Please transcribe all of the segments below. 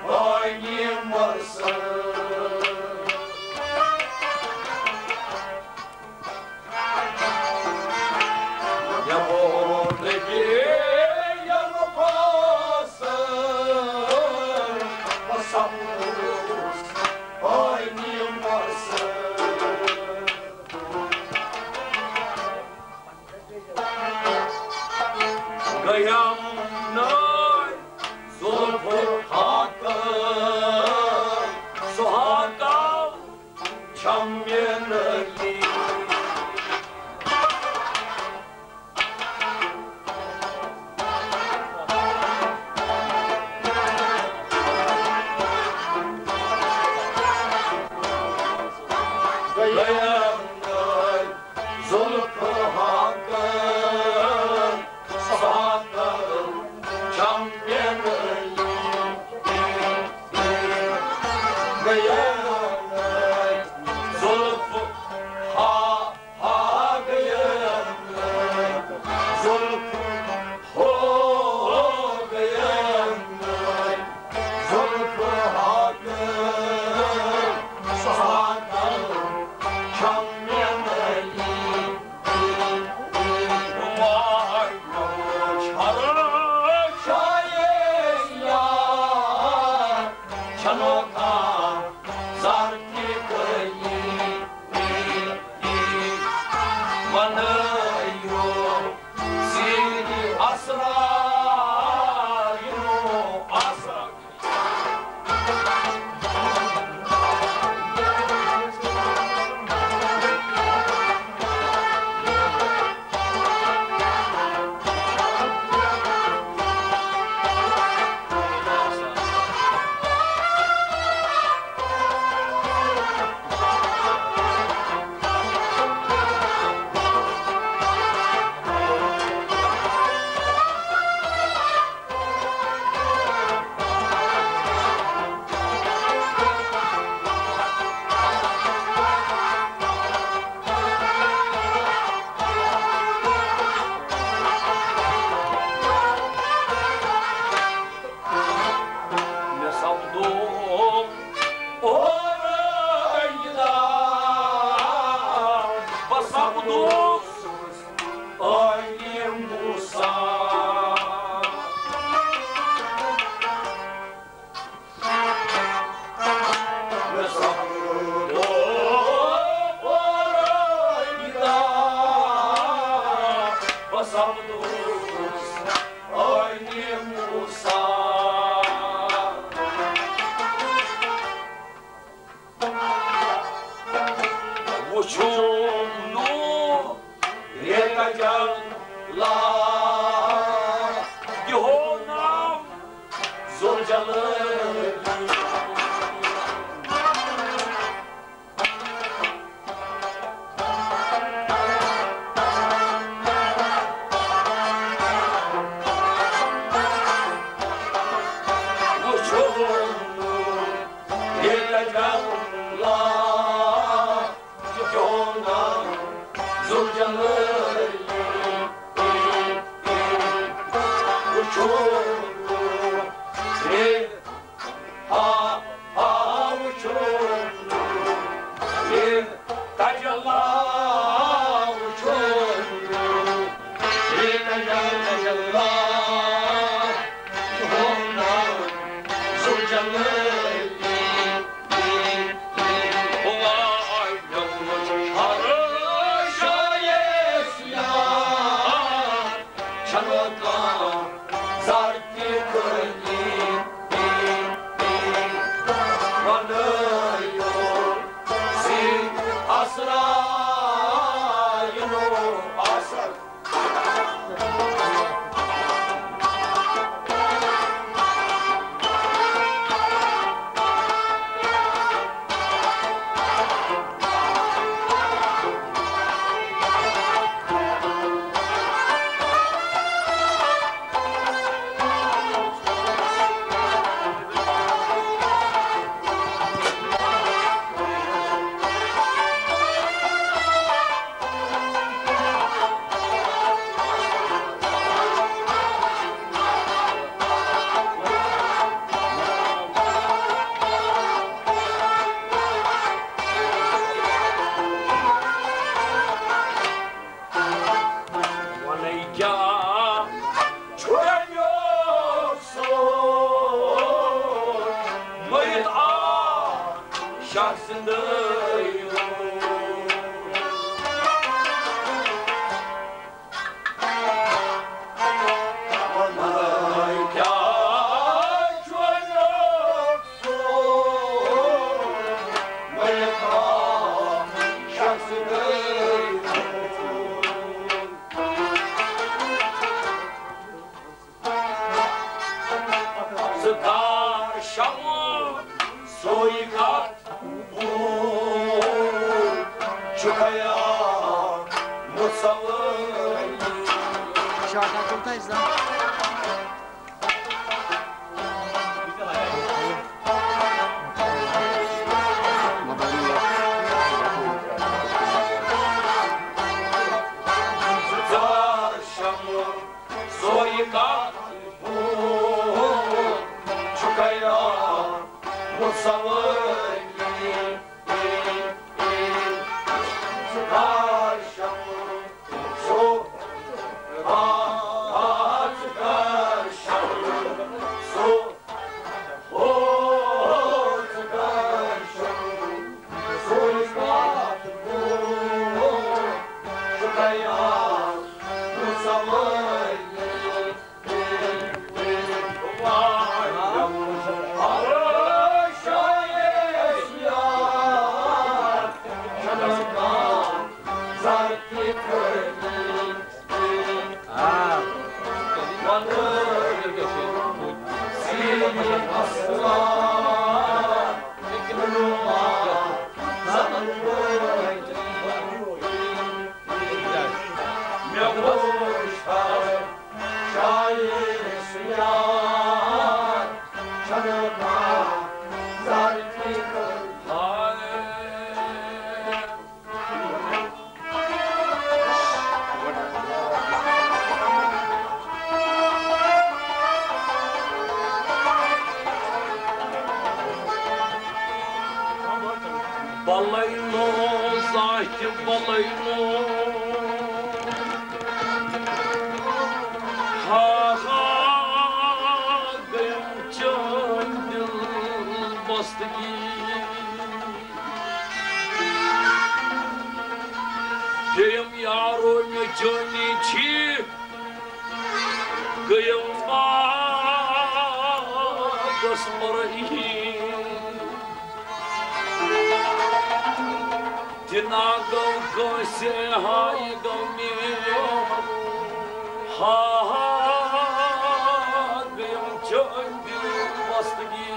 oynamasın. Ya buradaki yanılmasın, basamız oynamasın. Kıyamlar zulfü hakkı, suhada çam yenili. Kıyamlar zulfü hakkı, suhada çam yenili. Kıyamlar zulfü hakkı, zulfü uçumlu yetacaklar yuhunam zulcalı. şahsındayım. Şarkı kurtayız lan. Balayno, zahir balayno. Ha ha, gayım çöndül bastı ki. Gayım yarım çöndü çi. Gayım bağız parayı. Dinagam kose hay gami ha ha gayam çöndü bastı ki.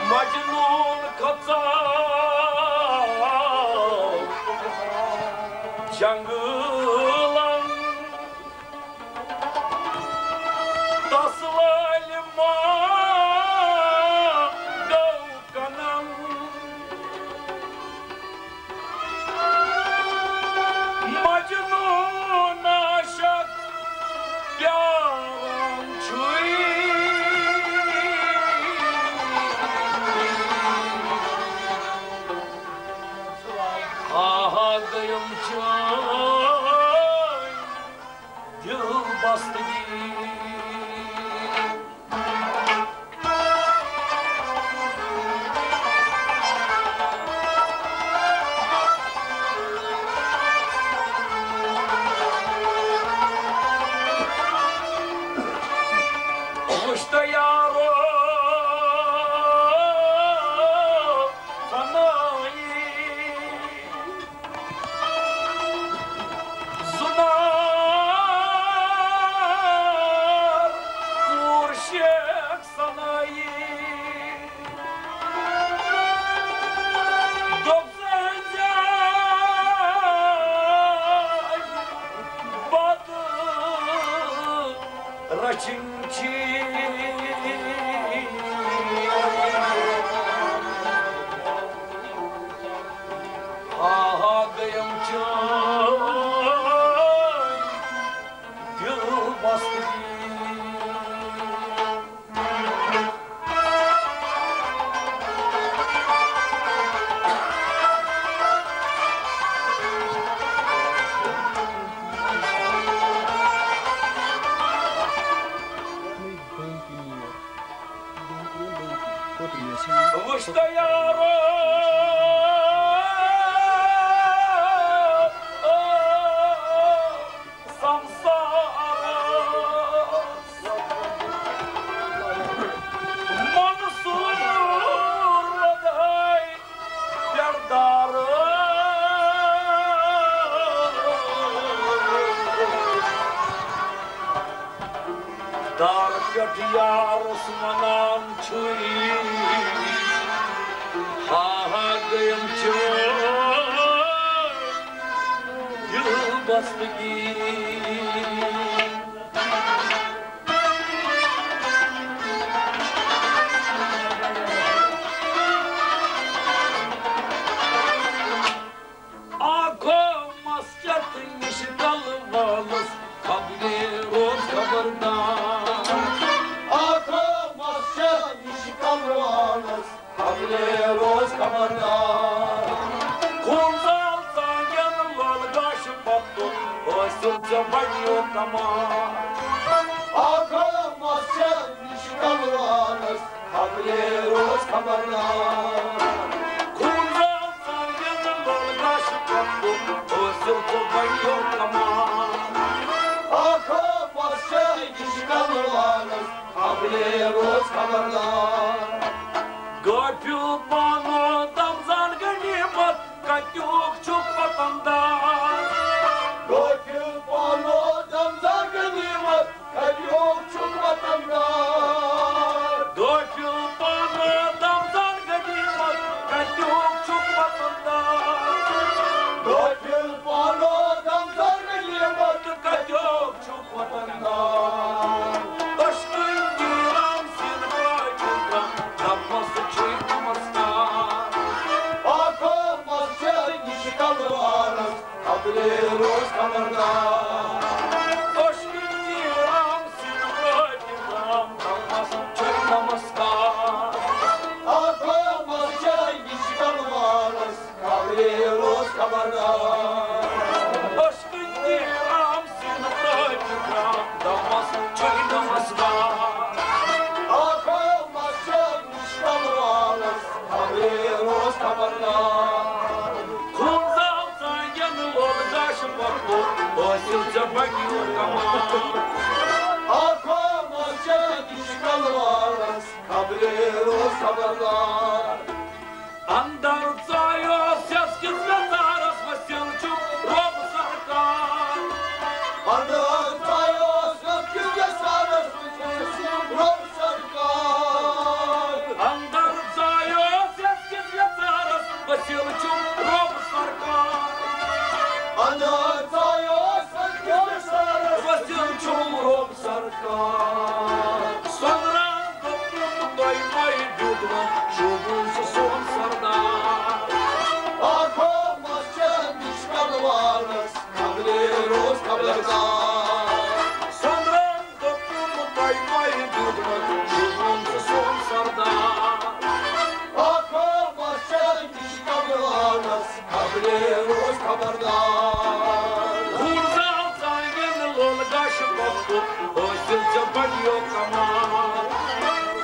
Majnun kaçar jangılan taslalma gavkanam Majnun aşık yaran çuy. Ağlayım çay, yıl bastı ki. Çinçi Ağayım çay Yıl bastı Вышта яро самсара Мансурладай ярдары Darkat yarus manam çuy Ağayım çay Yıl bastı Akılmaz çatın işi kalmaz Kabli roz kabırdan Akılmaz işi kalmaz Kableros kamardan Kumsalsan yanılalı kaşı battı Oysulca banyo tamam Akılmaz işi kalmaz Kableros kamardan Kumsalsan yanılalı kaşı battı Oysulca banyo tamam Akılmaz işi kalmaz Kableros kamardan Гопил пано там зарганипат, Катюк чук патандар. Gokil pano damzar ganimat Kadyok çok vatandaş Гопил пано там зарганипат, Катюк чук патандар. Gokil pano damzar ganimat Катюк чук патандар. Aşkın diram sin bacıda, Damması çıkmazlar. Akılmaz işi kalmaz Kableros kamardan Aşkın diram sin bacıda, Damması çıkmazlar. Akılmaz işi kalmaz Kableros kamardan Aşkın diram sin bacıda, Damması çıkmazlar. Akılmaz işi kalmaz Kableros kamardan Kumsalsan yanılalı kaşı battı, Oysulca banyo tamam. Akılmaz işi kalmaz Kableros kamardan Андарцаю сяски святара Спасенчук роб саркар. Andan tayo gökyüzü sarı Rol sarkar Андарцаю сяски святара Спасенчук роб саркар. Andan tayo gökyüzü sarı Спасенчук роб саркар. Sonra toplum doymayı dudla Şubunsu son sardar. Akılmaz iş kalmaz Kableros kamardan Sonra toplum doymayı dudla Şubunsu son sardar. Akılmaz iş kalmaz Kableros kamardan Kumsalsan yanılalı kaşı battı Oysulca banyo tamam.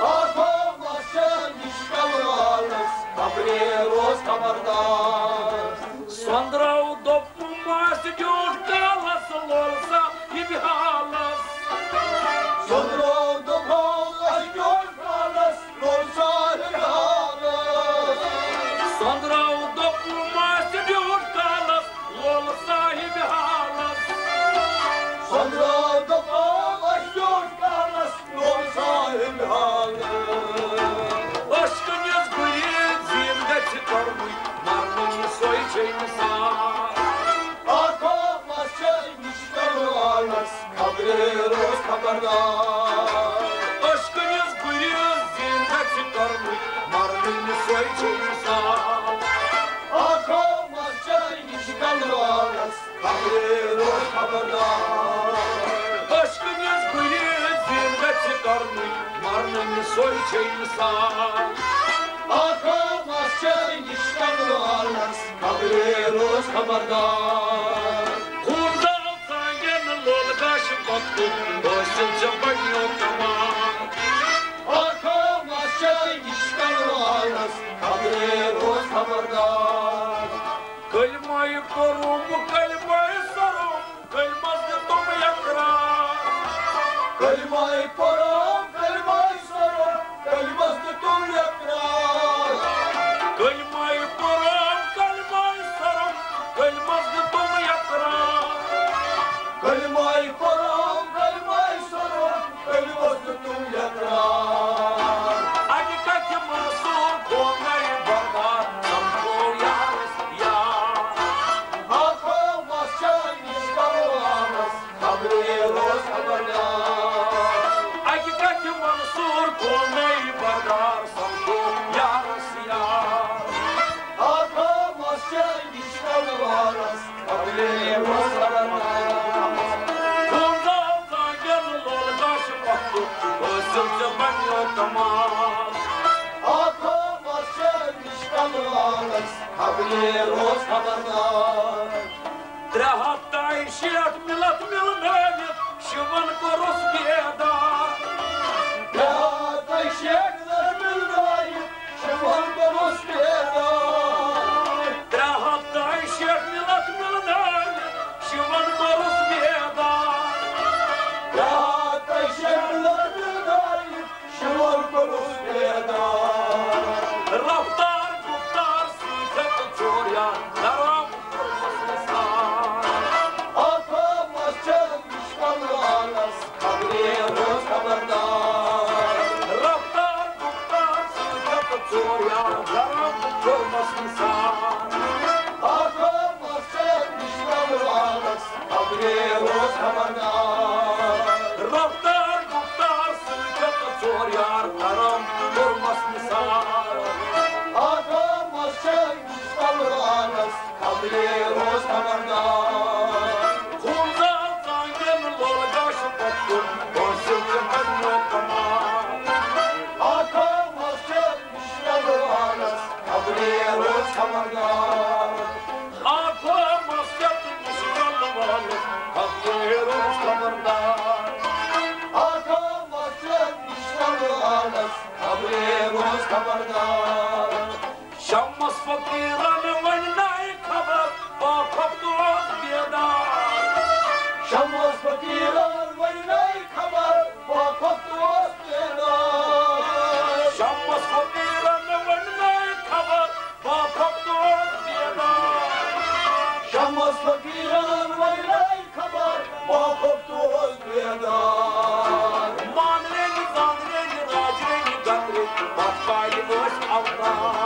Akılmaz iş kalmaz Kableros kamardan Sonra udopuma сидёшь галас лолса и бихалас. Sonra da bağlar gör kalas Lorsa kalas Sonra udopuma сидёшь галас лолса и бихалас. Sonra da bağlar gör kalas Lorsa kalas Aşkı не сгорит, зимда чекармый, марный свой чей не сар. Akılmaz iş kalmaz Kableros kamardan kabri roz haberdar. Aşkınız gülü zirve çıkarmış, marnını soy çeynsan. Akamaz çayın işten varlas, kabri roz haberdar. Kurda sangen lol kaşı baktı, başınca banyo tamam. Akamaz çayın işten varlas, kabri roz haberdar. Kılmayı korum, kılmayı sorum, kılmazdı tomu yakrar. Kılmayı korum, kılmayı sorum, kılmazdı tom yakrar. Kılmayı korum, kılmayı sorum, kılmazdı tomu yakrar. Kılmayı korum, kılmayı sorum, kılmazdı tom yakrar. Hadi kaçı masur, konayı bakar, samko yarız ya. Akamaz çayın işten varlas, kabri roz haberdar. Hadi kaçı masur, konayı bakar, samko yarız ya. Akamaz çayın işten varlas, kabri roz haberdar. Kumsaldan gel lol kaşı baktı, ısırca banyo tamam. Akamaz çayın işten varlas, kabri roz haberdar. Трехата и щет милат милневит, шиван корос беда. Beata işekler müldayım, şıvan konos beda. Трехата и щет милат милневит, шиван корос беда. Beata işekler müldayım, şıvan konos beda. Рафтар гуфтар ситет чоря, дарам кормасмасан. Akamaz çayın işten varlas, kabri roz haberdar. Рафтар гуфтар ситет чоря, дарам кормасмасан. Akamaz çayın işten varlas, kabri roz haberdar. Рафтар гуфтар ситет чоря, дарам кормасмасан. Akamaz çayın işten varlas, kabri roz haberdar. Kumsaldan gel lol kaşı baktı, ısırca banyo tamam. Akamaz çayın işten varlas, kabri roz haberdar. Akamaz yatmış kalmalı, kalkıyoruz kabırdan. Akamaz çayın işten varlas, kabri roz haberdar. Şammas fakiranı vaynay kabar, bakaptuz biyadar. Şamaz fakiran vaynay kabar, vakıf dost bedar. Şammas fakiranı vaynay kabar, bakaptuz biyadar. Şamaz fakiran vaynay kabar, vakıf dost bedar. Man rengi, zan rengi, raj rengi, gat rengi, bakbayı boş avlar.